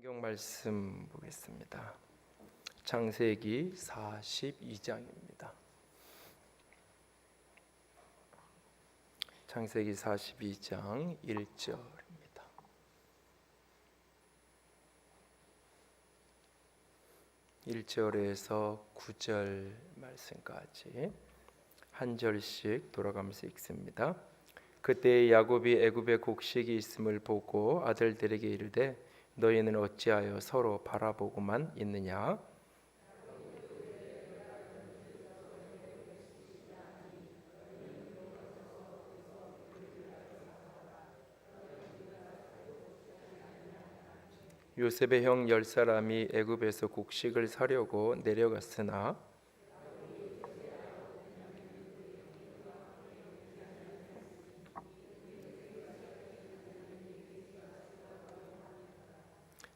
성경 말씀 보겠습니다. 창세기 42장입니다. 창세기 42장 1절입니다. 1절에서 9절 말씀까지 한 절씩 돌아가면서 읽습니다. 그때 야곱이 애굽에 곡식이 있음을 보고 아들들에게 이르되 너희는 어찌하여 서로 바라보고만 있느냐? 요셉의 형 10사람이 애굽에서 곡식을 사려고 내려갔으나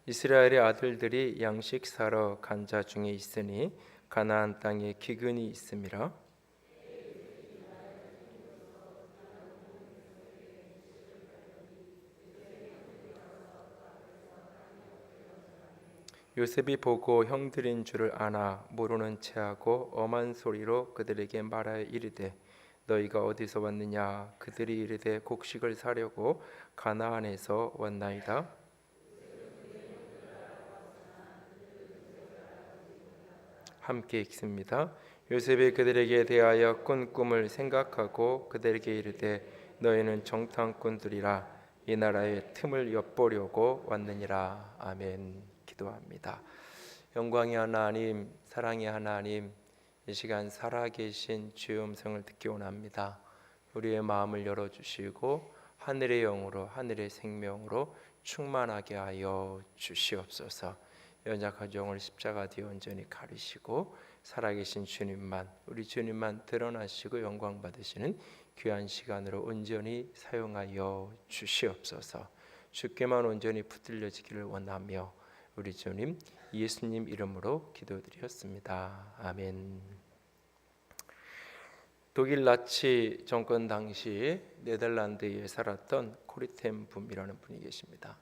이스라엘의 아들들이 양식 사러 간 자 중에 있으니 가나안 땅에 기근이 있음이라. 요셉이 보고 형들인 줄을 아나 모르는 체하고 엄한 소리로 그들에게 말하여 이르되 너희가 어디서 왔느냐? 그들이 이르되 곡식을 사려고 가나안에서 왔나이다. 함께 읽습니다. 요셉이 그들에게 대하여 꾼 꿈을 생각하고 그들에게 이르되 너희는 정탐꾼들이라 이 나라의 틈을 엿보려고 왔느니라. 아멘. 기도합니다. 영광의 하나님, 사랑의 하나님, 이 시간 살아계신 주의 음성을 듣기 원합니다. 우리의 마음을 열어주시고 하늘의 영으로 하늘의 생명으로 충만하게 하여 주시옵소서. 연약 가정을 십자가 뒤에 온전히 가리시고 살아계신 주님만, 우리 주님만 드러나시고 영광 받으시는 귀한 시간으로 온전히 사용하여 주시옵소서. 주께만 온전히 붙들려지기를 원하며 우리 주님 예수님 이름으로 기도드렸습니다. 아멘. 독일 나치 정권 당시 네덜란드에 살았던 코리텐 붐이라는 분이 계십니다.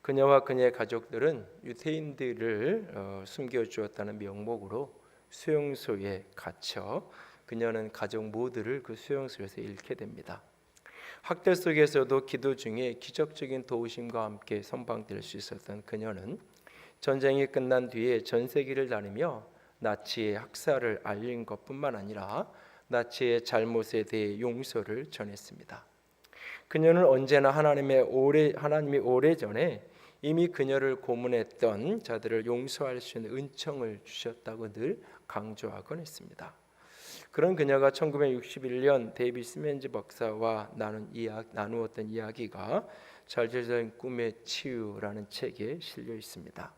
그녀와 그녀의 가족들은 유대인들을 숨겨주었다는 명목으로 수용소에 갇혀 그녀는 가족 모두를 그 수용소에서 잃게 됩니다. 학대 속에서도 기도 중에 기적적인 도우심과 함께 선방될 수 있었던 그녀는 전쟁이 끝난 뒤에 전 세계를 다니며 나치의 학살을 알린 것뿐만 아니라 나치의 잘못에 대해 용서를 전했습니다. 그녀는 언제나 하나님이 오래전에 이미 그녀를 고문했던 자들을 용서할 수 있는 은총을 주셨다고 늘 강조하곤 했습니다. 그런 그녀가 1961년 데이비드 시멘즈 박사와 나누었던 이야기가 잘져진 꿈의 치유라는 책에 실려 있습니다.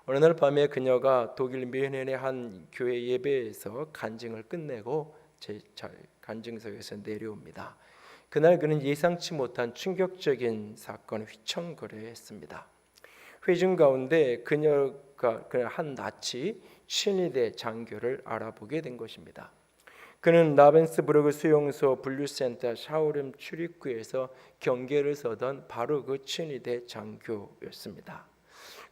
어느 날 밤에 그녀가 독일 뮌헨의 한 교회 예배에서 간증을 끝내고 간증석에서 내려옵니다. 그날 그는 예상치 못한 충격적인 사건을 휘청거려했습니다. 회중 가운데 그녀가 한 나치 친위대 장교를 알아보게 된 것입니다. 그는 라벤스부르크 수용소 분류센터 샤오름 출입구에서 경계를 서던 바로 그 친위대 장교였습니다.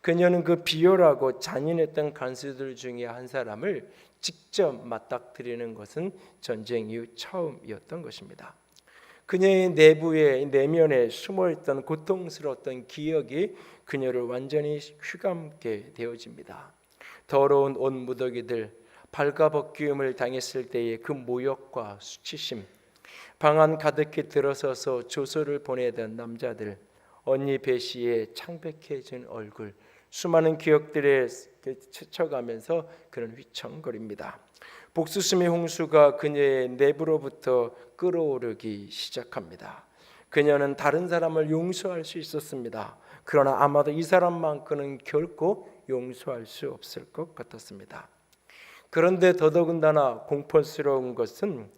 그녀는 그 비열하고 잔인했던 간수들 중에 한 사람을 직접 맞닥뜨리는 것은 전쟁 이후 처음이었던 것입니다. 그녀의 내면에 숨어있던 고통스러웠던 기억이 그녀를 완전히 휘감게 되어집니다. 더러운 옷 무더기들, 발가벗김을 당했을 때의 그 모욕과 수치심, 방 안 가득히 들어서서 조소를 보내던 남자들, 언니 배시의 창백해진 얼굴, 수많은 기억들에 스쳐가면서 그는 휘청거립니다. 복수심의 홍수가 그녀의 내부로부터 끓어오르기 시작합니다. 그녀는 다른 사람을 용서할 수 있었습니다. 그러나 아마도 이 사람만큼은 결코 용서할 수 없을 것 같았습니다. 그런데 더더군다나 공포스러운 것은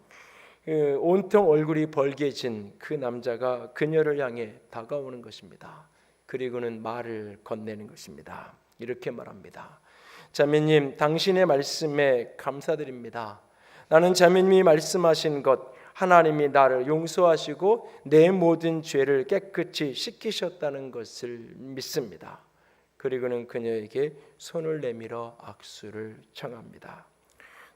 온통 얼굴이 벌개진 그 남자가 그녀를 향해 다가오는 것입니다. 그리고는 말을 건네는 것입니다. 이렇게 말합니다. 자매님, 당신의 말씀에 감사드립니다. 나는 자매님이 말씀하신 것, 하나님이 나를 용서하시고 내 모든 죄를 깨끗이 씻기셨다는 것을 믿습니다. 그리고는 그녀에게 손을 내밀어 악수를 청합니다.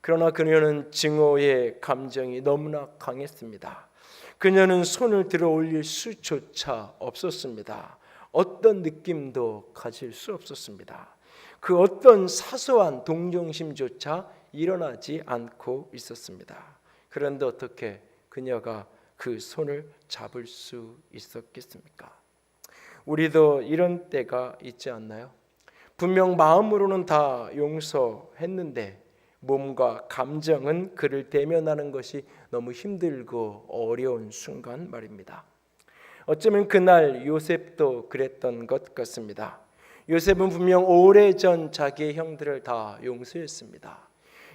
그러나 그녀는 증오의 감정이 너무나 강했습니다. 그녀는 손을 들어 올릴 수조차 없었습니다. 어떤 느낌도 가질 수 없었습니다. 그 어떤 사소한 동정심조차 일어나지 않고 있었습니다. 그런데 어떻게 그녀가 그 손을 잡을 수 있었겠습니까? 우리도 이런 때가 있지 않나요? 분명 마음으로는 다 용서했는데 몸과 감정은 그를 대면하는 것이 너무 힘들고 어려운 순간 말입니다. 어쩌면 그날 요셉도 그랬던 것 같습니다. 요셉은 분명 오래전 자기의 형들을 다 용서했습니다.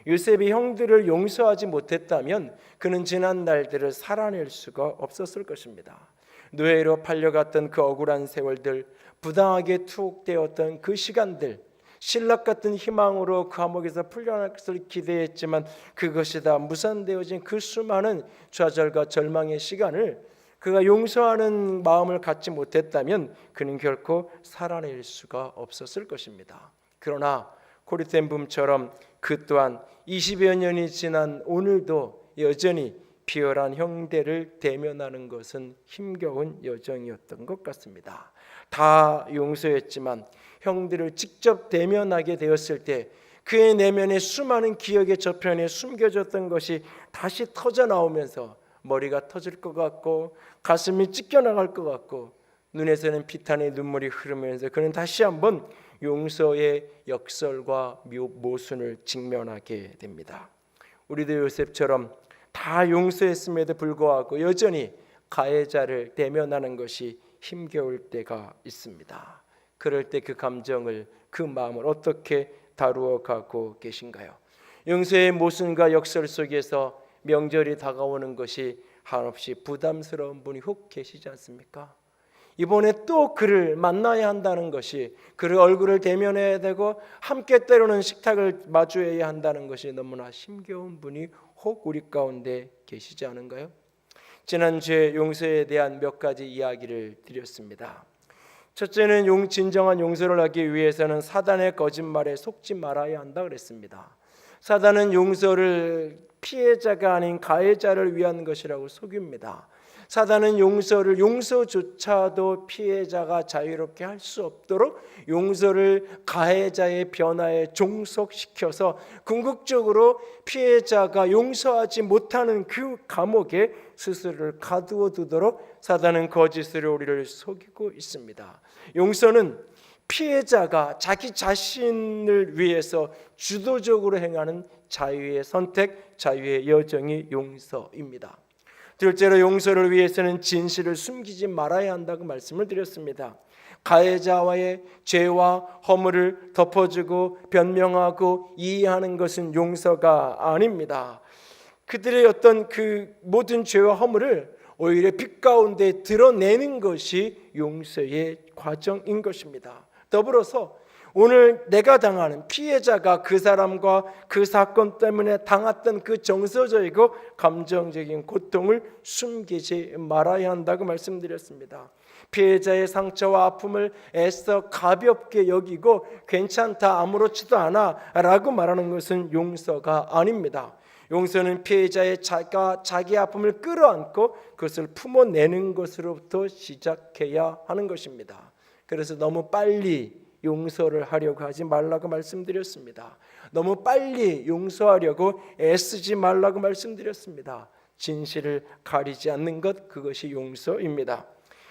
요셉이 형들을 용서하지 못했다면 그는 지난 날들을 살아낼 수가 없었을 것입니다. 노예로 팔려갔던 그 억울한 세월들, 부당하게 투옥되었던 그 시간들, 신락 같은 희망으로 그 감옥에서 풀려날 것을 기대했지만 그것이 다 무산되어진 그 수많은 좌절과 절망의 시간을 그가 용서하는 마음을 갖지 못했다면 그는 결코 살아낼 수가 없었을 것입니다. 그러나 코리텐붐처럼 그 또한 20여 년이 지난 오늘도 여전히 비열한 형대를 대면하는 것은 힘겨운 여정이었던 것 같습니다. 다 용서했지만 형들을 직접 대면하게 되었을 때 그의 내면에 수많은 기억의 저편에 숨겨졌던 것이 다시 터져 나오면서 머리가 터질 것 같고 가슴이 찢겨나갈 것 같고 눈에서는 피탄의 눈물이 흐르면서 그는 다시 한번 용서의 역설과 모순을 직면하게 됩니다. 우리도 요셉처럼 다 용서했음에도 불구하고 여전히 가해자를 대면하는 것이 힘겨울 때가 있습니다. 그럴 때 그 감정을, 그 마음을 어떻게 다루어 가고 계신가요? 용서의 모순과 역설 속에서 명절이 다가오는 것이 한없이 부담스러운 분이 혹 계시지 않습니까? 이번에 또 그를 만나야 한다는 것이, 그를 얼굴을 대면해야 되고 함께 때로는 식탁을 마주해야 한다는 것이 너무나 힘겨운 분이 혹 우리 가운데 계시지 않은가요? 지난주에 용서에 대한 몇 가지 이야기를 드렸습니다. 첫째는 진정한 용서를 하기 위해서는 사단의 거짓말에 속지 말아야 한다 그랬습니다. 사단은 용서를 피해자가 아닌 가해자를 위한 것이라고 속입니다. 사단은 용서조차도 피해자가 자유롭게 할 수 없도록 용서를 가해자의 변화에 종속시켜서 궁극적으로 피해자가 용서하지 못하는 그 감옥에 스스로를 가두어 두도록 사단은 거짓으로 우리를 속이고 있습니다. 용서는 피해자가 자기 자신을 위해서 주도적으로 행하는 자유의 선택, 자유의 여정이 용서입니다. 둘째로 용서를 위해서는 진실을 숨기지 말아야 한다고 말씀을 드렸습니다. 가해자와의 죄와 허물을 덮어주고 변명하고 이해하는 것은 용서가 아닙니다. 그들의 어떤 그 모든 죄와 허물을 오히려 빛 가운데 드러내는 것이 용서의 과정인 것입니다. 더불어서 오늘 내가 당하는 피해자가 그 사람과 그 사건 때문에 당했던 그 정서적이고 감정적인 고통을 숨기지 말아야 한다고 말씀드렸습니다. 피해자의 상처와 아픔을 애써 가볍게 여기고 괜찮다, 아무렇지도 않아 라고 말하는 것은 용서가 아닙니다. 용서는 피해자의 자기 아픔을 끌어안고 그것을 품어내는 것으로부터 시작해야 하는 것입니다. 그래서 너무 빨리 용서를 하려고 하지 말라고 말씀드렸습니다. 너무 빨리 용서하려고 애쓰지 말라고 말씀드렸습니다. 진실을 가리지 않는 것, 그것이 용서입니다.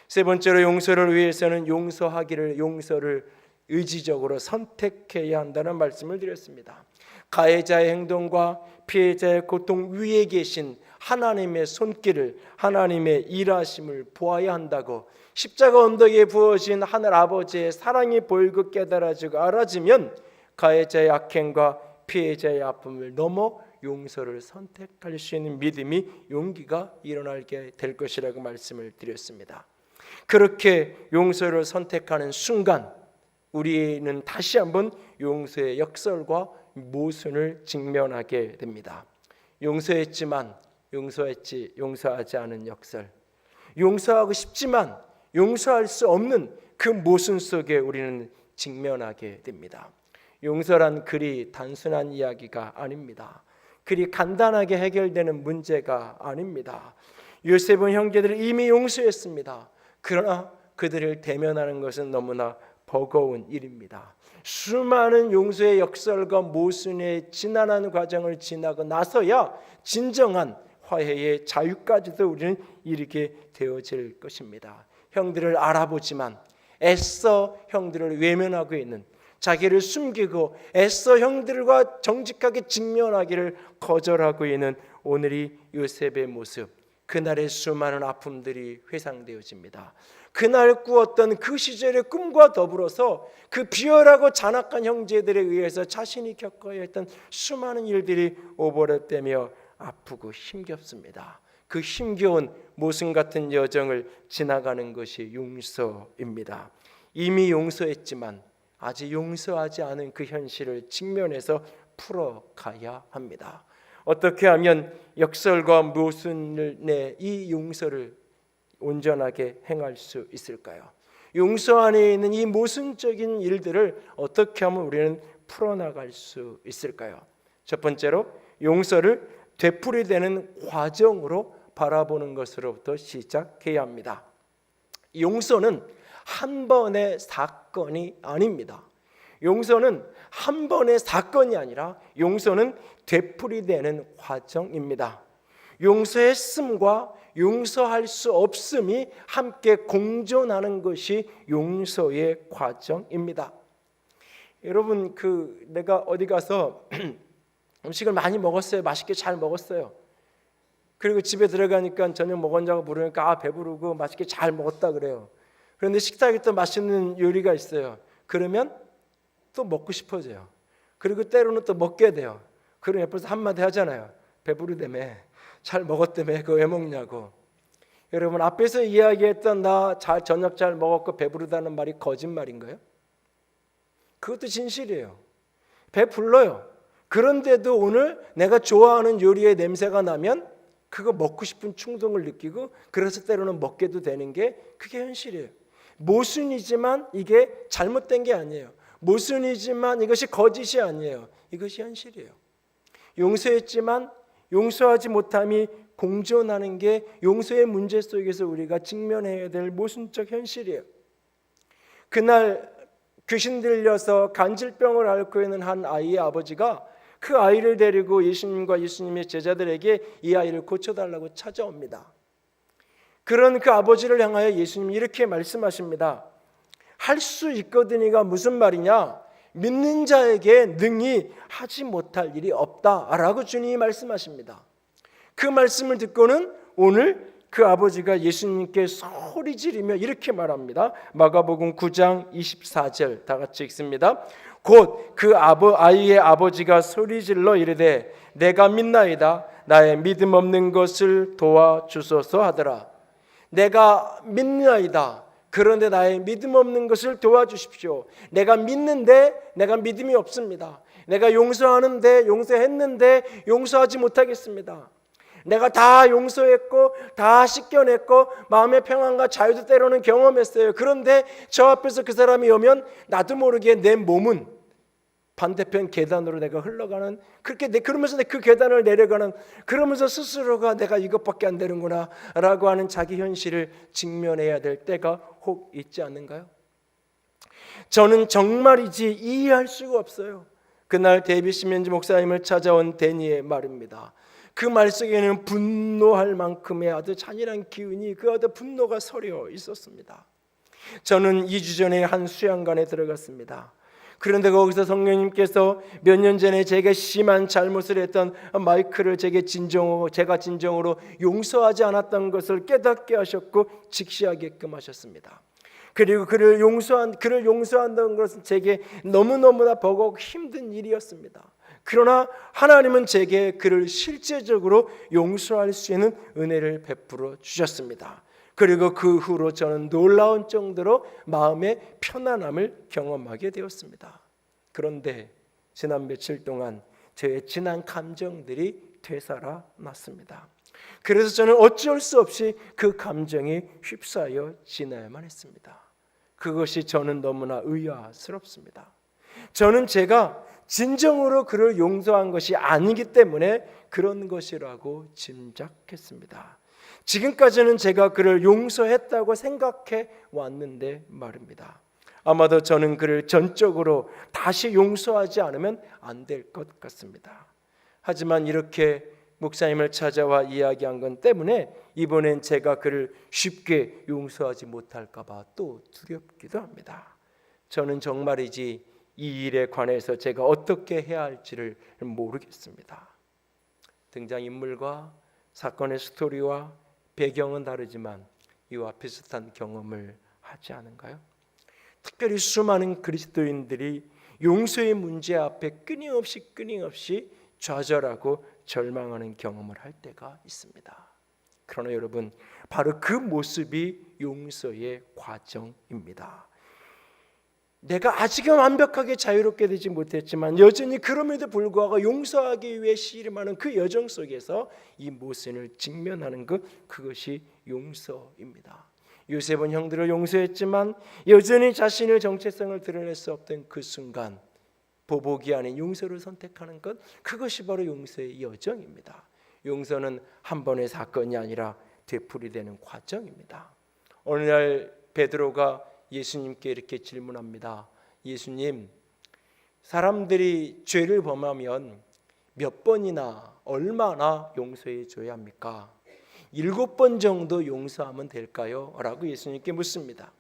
세 번째로 용서를 위해서는 용서를 의지적으로 선택해야 한다는 말씀을 드렸습니다. 가해자의 행동과 피해자의 고통 위에 계신 하나님의 손길을, 하나님의 일하심을 보아야 한다고, 십자가 언덕에 부어진 하늘 아버지의 사랑이 보이고 깨달아지고 알아지면 가해자의 악행과 피해자의 아픔을 넘어 용서를 선택할 수 있는 믿음이, 용기가 일어나게 될 것이라고 말씀을 드렸습니다. 그렇게 용서를 선택하는 순간 우리는 다시 한번 용서의 역설과 모순을 직면하게 됩니다. 용서했지만 용서하지 않은 역설, 용서하고 싶지만 용서할 수 없는 그 모순 속에 우리는 직면하게 됩니다. 용서란 그리 단순한 이야기가 아닙니다. 그리 간단하게 해결되는 문제가 아닙니다. 요셉은 형제들을 이미 용서했습니다. 그러나 그들을 대면하는 것은 너무나 버거운 일입니다. 수많은 용서의 역설과 모순의 지난한 과정을 지나고 나서야 진정한 화해의 자유까지도 우리는 이르게 되어질 것입니다. 형들을 알아보지만 애써 형들을 외면하고 있는, 자기를 숨기고 애써 형들과 정직하게 직면하기를 거절하고 있는 오늘의 요셉의 모습, 그날의 수많은 아픔들이 회상되어집니다. 그날 꾸었던 그 시절의 꿈과 더불어서 그 비열하고 잔악한 형제들에 의해서 자신이 겪어야 했던 수많은 일들이 오버랩되며 아프고 힘겹습니다. 그 힘겨운 모순 같은 여정을 지나가는 것이 용서입니다. 이미 용서했지만 아직 용서하지 않은 그 현실을 직면해서 풀어가야 합니다. 어떻게 하면 역설과 모순을 내 이 용서를 온전하게 행할 수 있을까요? 용서 안에 있는 이 모순적인 일들을 어떻게 하면 우리는 풀어나갈 수 있을까요? 첫 번째로 용서를 되풀이되는 과정으로 바라보는 것으로부터 시작해야 합니다. 용서는 한 번의 사건이 아닙니다. 용서는 한 번의 사건이 아니라 용서는 되풀이되는 과정입니다. 용서했음과 용서할 수 없음이 함께 공존하는 것이 용서의 과정입니다. 여러분, 내가 어디 가서 음식을 많이 먹었어요. 맛있게 잘 먹었어요. 그리고 집에 들어가니까 저녁 먹었냐고 물으니까 배부르고 맛있게 잘 먹었다 그래요. 그런데 식탁에 또 맛있는 요리가 있어요. 그러면 또 먹고 싶어져요. 그리고 때로는 또 먹게 돼요. 그럼 옆에서 한마디 하잖아요. 배부르다며, 잘 먹었다며, 그거 왜 먹냐고. 여러분, 앞에서 이야기했던 나 저녁 잘 먹었고 배부르다는 말이 거짓말인가요? 그것도 진실이에요. 배불러요. 그런데도 오늘 내가 좋아하는 요리의 냄새가 나면 그거 먹고 싶은 충동을 느끼고, 그래서 때로는 먹게도 되는 게 그게 현실이에요. 모순이지만 이게 잘못된 게 아니에요. 모순이지만 이것이 거짓이 아니에요. 이것이 현실이에요. 용서했지만 용서하지 못함이 공존하는 게 용서의 문제 속에서 우리가 직면해야 될 모순적 현실이에요. 그날 귀신 들려서 간질병을 앓고 있는 한 아이의 아버지가 그 아이를 데리고 예수님과 예수님의 제자들에게 이 아이를 고쳐달라고 찾아옵니다. 그런 그 아버지를 향하여 예수님이 이렇게 말씀하십니다. 할 수 있거든이가 무슨 말이냐? 믿는 자에게 능히 하지 못할 일이 없다라고 주님이 말씀하십니다. 그 말씀을 듣고는 오늘 그 아버지가 예수님께 소리 지르며 이렇게 말합니다. 마가복음 9장 24절 다 같이 읽습니다. 곧 그 아이의 아버지가 소리질러 이르되 내가 믿나이다. 나의 믿음 없는 것을 도와주소서 하더라. 내가 믿나이다. 그런데 나의 믿음 없는 것을 도와주십시오. 내가 믿는데 내가 믿음이 없습니다. 내가 용서하는데 용서했는데 용서하지 못하겠습니다. 내가 다 용서했고 다 씻겨냈고 마음의 평안과 자유도 때로는 경험했어요. 그런데 저 앞에서 그 사람이 오면 나도 모르게 내 몸은 반대편 계단으로 내가 흘러가는, 그러면서 그 계단을 내려가는, 그러면서 스스로가 내가 이것밖에 안 되는구나 라고 하는 자기 현실을 직면해야 될 때가 혹 있지 않는가요? 저는 정말이지 이해할 수가 없어요. 그날 데이빗 시멘즈 목사님을 찾아온 데니의 말입니다. 그 말 속에는 분노할 만큼의 아주 잔인한 기운이, 그 아주 분노가 서려 있었습니다. 저는 2주 전에 한 수양관에 들어갔습니다. 그런데 거기서 성령님께서 몇 년 전에 제가 심한 잘못을 했던 마이크를 제가 진정으로 용서하지 않았던 것을 깨닫게 하셨고 직시하게끔 하셨습니다. 그리고 그를 용서한다는 것은 제게 너무너무나 버거우고 힘든 일이었습니다. 그러나 하나님은 제게 그를 실제적으로 용서할 수 있는 은혜를 베풀어 주셨습니다. 그리고 그 후로 저는 놀라운 정도로 마음의 편안함을 경험하게 되었습니다. 그런데 지난 며칠 동안 저의 지난 감정들이 되살아났습니다. 그래서 저는 어쩔 수 없이 그 감정이 휩싸여 지나야만 했습니다. 그것이 저는 너무나 의아스럽습니다. 저는 제가 진정으로 그를 용서한 것이 아니기 때문에 그런 것이라고 짐작했습니다. 지금까지는 제가 그를 용서했다고 생각해 왔는데 말입니다. 아마도 저는 그를 전적으로 다시 용서하지 않으면 안 될 것 같습니다. 하지만 이렇게 목사님을 찾아와 이야기한 것 때문에 이번엔 제가 그를 쉽게 용서하지 못할까 봐 또 두렵기도 합니다. 저는 정말이지 이 일에 관해서 제가 어떻게 해야 할지를 모르겠습니다. 등장인물과 사건의 스토리와 배경은 다르지만 이와 비슷한 경험을 하지 않은가요? 특별히 수많은 그리스도인들이 용서의 문제 앞에 끊임없이 좌절하고 절망하는 경험을 할 때가 있습니다. 그러나 여러분, 바로 그 모습이 용서의 과정입니다. 내가 아직은 완벽하게 자유롭게 되지 못했지만 여전히 그럼에도 불구하고 용서하기 위해 씨름하는 그 여정 속에서 이 모순을 직면하는 그것이 용서입니다. 요셉은 형들을 용서했지만 여전히 자신의 정체성을 드러낼 수 없던 그 순간 보복이 아닌 용서를 선택하는 것, 그것이 바로 용서의 여정입니다. 용서는 한 번의 사건이 아니라 되풀이되는 과정입니다. 어느 날 베드로가 예수님께 이렇게 질문합니다. 예수님, 사람들이 죄를 범하면 몇 번이나 얼마나 용서해 줘야 합니까? 7번 정도 용서하면 될까요? 라고 예수님께 묻습니다.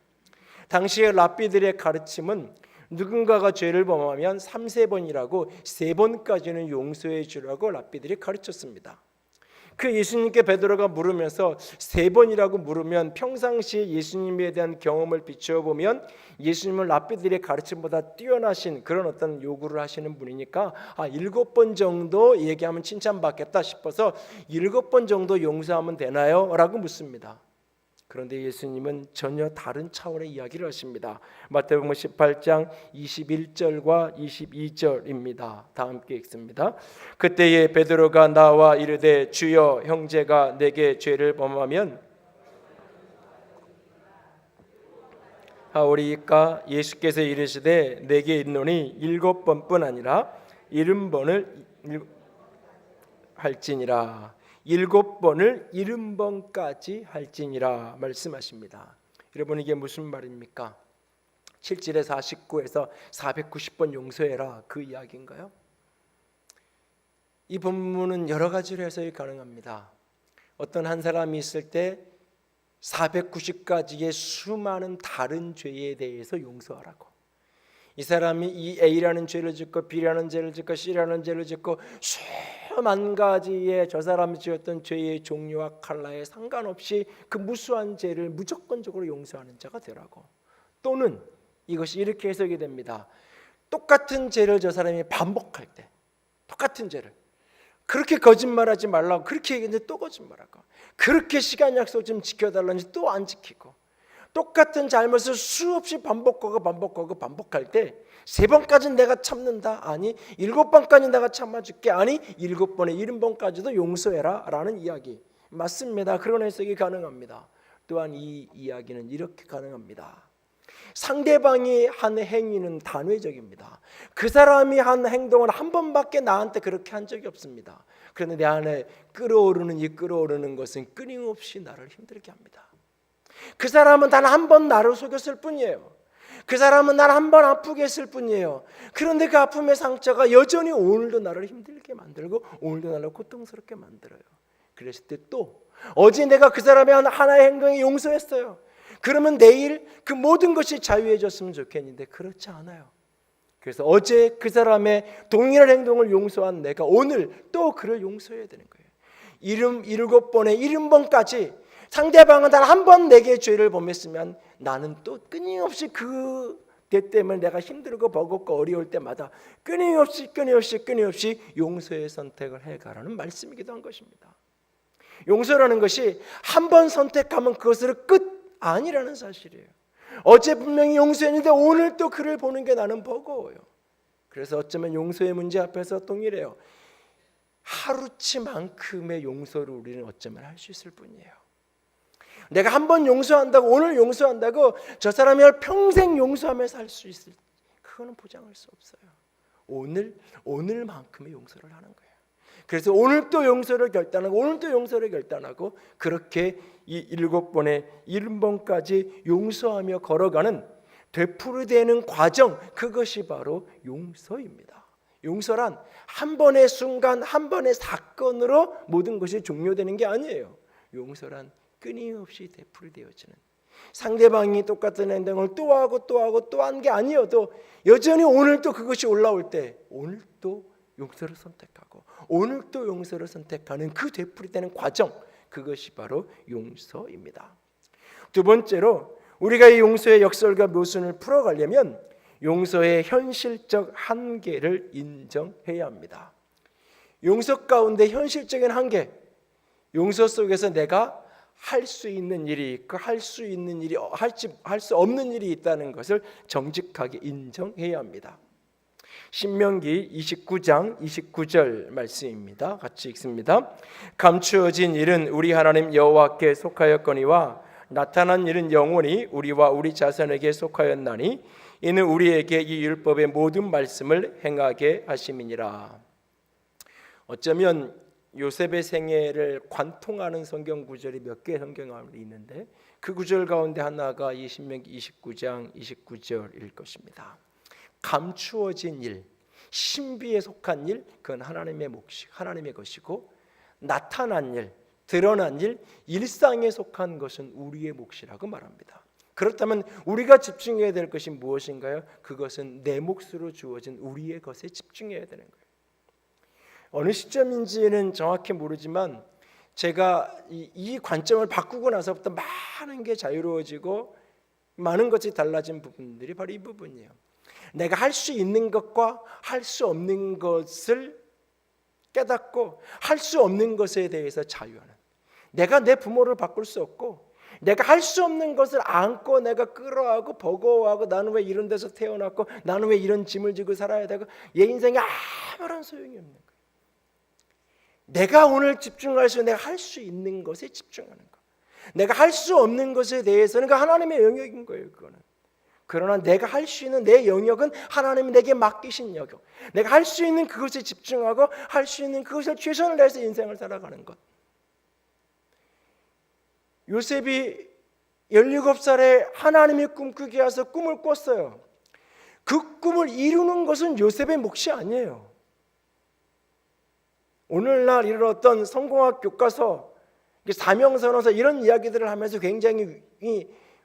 당시의 랍비들의 가르침은 누군가가 죄를 범하면 3-4번이라고 3번까지는 용서해 주라고 랍비들이 가르쳤습니다. 그 예수님께 베드로가 물으면서 3번이라고 물으면 평상시에 예수님에 대한 경험을 비추어 보면 예수님은 랍비들의 가르침보다 뛰어나신 그런 어떤 요구를 하시는 분이니까 7번 정도 얘기하면 칭찬받겠다 싶어서 7번 정도 용서하면 되나요? 라고 묻습니다. 그런데 예수님은 전혀 다른 차원의 이야기를 하십니다. 마태복음 18장 21절과 22절입니다. 다 함께 읽습니다. 그때에 베드로가 나와 이르되 주여, 형제가 내게 죄를 범하면 하오리이까? 예수께서 이르시되 내게 있노니 7번뿐 아니라 70번을 할지니라. 7번을 70번까지 할지니라 말씀하십니다. 여러분, 이게 무슨 말입니까? 7절에 49에서 490번 용서해라, 그 이야기인가요? 이 본문은 여러 가지로 해석이 가능합니다. 어떤 한 사람이 있을 때 490가지의 수많은 다른 죄에 대해서 용서하라고. 이 사람이 이 A라는 죄를 짓고 B라는 죄를 짓고 C라는 죄를 짓고 수만 가지의 저 사람이 지었던 죄의 종류와 컬러에 상관없이 그 무수한 죄를 무조건적으로 용서하는 자가 되라고. 또는 이것이 이렇게 해석이 됩니다. 똑같은 죄를 저 사람이 반복할 때, 똑같은 죄를 그렇게 거짓말하지 말라고 그렇게 얘기했는데 또 거짓말하고, 그렇게 시간 약속 좀 지켜달라는지 또 안 지키고, 똑같은 잘못을 수없이 반복할 때 3번까지는 내가 참는다, 아니 7번까지는 내가 참아줄게, 아니 7번에 70번까지도 용서해라 라는 이야기 맞습니다. 그런 해석이 가능합니다. 또한 이 이야기는 이렇게 가능합니다. 상대방이 한 행위는 단회적입니다. 그 사람이 한 행동을 한 번밖에 나한테 그렇게 한 적이 없습니다. 그런데 내 안에 끓어오르는 것은 끊임없이 나를 힘들게 합니다. 그 사람은 단 한 번 나를 속였을 뿐이에요. 그 사람은 날 한 번 아프게 했을 뿐이에요. 그런데 그 아픔의 상처가 여전히 오늘도 나를 힘들게 만들고 오늘도 나를 고통스럽게 만들어요. 그랬을 때 또 어제 내가 그 사람의 하나의 행동에 용서했어요. 그러면 내일 그 모든 것이 자유해졌으면 좋겠는데 그렇지 않아요. 그래서 어제 그 사람의 동일한 행동을 용서한 내가 오늘 또 그를 용서해야 되는 거예요. 7번에 70번까지 상대방은 단 한 번 내게 죄를 범했으면 나는 또 끊임없이 그 때 때문에 내가 힘들고 버겁고 어려울 때마다 끊임없이 용서의 선택을 해가라는 말씀이기도 한 것입니다. 용서라는 것이 한 번 선택하면 그것으로 끝 아니라는 사실이에요. 어제 분명히 용서했는데 오늘 또 그를 보는 게 나는 버거워요. 그래서 어쩌면 용서의 문제 앞에서 동일해요. 하루치만큼의 용서를 우리는 어쩌면 할 수 있을 뿐이에요. 내가 한 번 용서한다고, 오늘 용서한다고 저 사람이 평생 용서하며 살 수 있을, 그거는 보장할 수 없어요. 오늘만큼의 용서를 하는 거예요. 그래서 오늘 또 용서를 결단하고, 오늘 또 용서를 결단하고, 그렇게 이 7번의 70번까지 용서하며 걸어가는 되풀이되는 과정, 그것이 바로 용서입니다. 용서란 한 번의 순간, 한 번의 사건으로 모든 것이 종료되는 게 아니에요. 용서란 끊임없이 되풀이되어지는, 상대방이 똑같은 행동을 또 하고 또 하고 또 한 게 아니어도 여전히 오늘 또 그것이 올라올 때 오늘 또 용서를 선택하고 오늘 또 용서를 선택하는 그 되풀이되는 과정, 그것이 바로 용서입니다. 두 번째로 우리가 이 용서의 역설과 묘순을 풀어가려면 용서의 현실적 한계를 인정해야 합니다. 용서 가운데 현실적인 한계, 용서 속에서 내가 할 수 있는 일이 있고 할 수 없는 일이 있다는 것을 정직하게 인정해야 합니다. 신명기 29장 29절 말씀입니다. 같이 읽습니다. 감추어진 일은 우리 하나님 여호와께 속하였거니와 나타난 일은 영원히 우리와 우리 자손에게 속하였나니 이는 우리에게 이 율법의 모든 말씀을 행하게 하심이니라. 어쩌면 요셉의 생애를 관통하는 성경 구절이 몇 개의 성경이 있는데 그 구절 가운데 하나가 이 신명기 29장 29절일 것입니다. 감추어진 일, 신비에 속한 일, 그건 하나님의 몫이, 하나님의 것이고, 나타난 일, 드러난 일, 일상에 속한 것은 우리의 몫이라고 말합니다. 그렇다면 우리가 집중해야 될 것이 무엇인가요? 그것은 내 몫으로 주어진 우리의 것에 집중해야 되는 거예요. 어느 시점인지는 정확히 모르지만 제가 이 관점을 바꾸고 나서부터 많은 게 자유로워지고 많은 것이 달라진 부분들이 바로 이 부분이에요. 내가 할 수 있는 것과 할 수 없는 것을 깨닫고 할 수 없는 것에 대해서 자유하는, 내가 내 부모를 바꿀 수 없고 내가 할 수 없는 것을 안고 내가 끌어하고 버거워하고 나는 왜 이런 데서 태어났고 나는 왜 이런 짐을 지고 살아야 되고 얘 인생에 아무런 소용이 없는 거예요. 내가 오늘 집중할 수, 내가 할 수 있는 것에 집중하는 것, 내가 할 수 없는 것에 대해서는 그 하나님의 영역인 거예요. 그거는. 그러나 내가 할 수 있는 내 영역은 하나님이 내게 맡기신 영역, 내가 할 수 있는 그것에 집중하고 할 수 있는 그것을 최선을 다해서 인생을 살아가는 것. 요셉이 17살에 하나님이 꿈꾸게 해서 꿈을 꿨어요. 그 꿈을 이루는 것은 요셉의 몫이 아니에요. 오늘날 이런 어떤 성공학 교과서, 사명선언서 이런 이야기들을 하면서 굉장히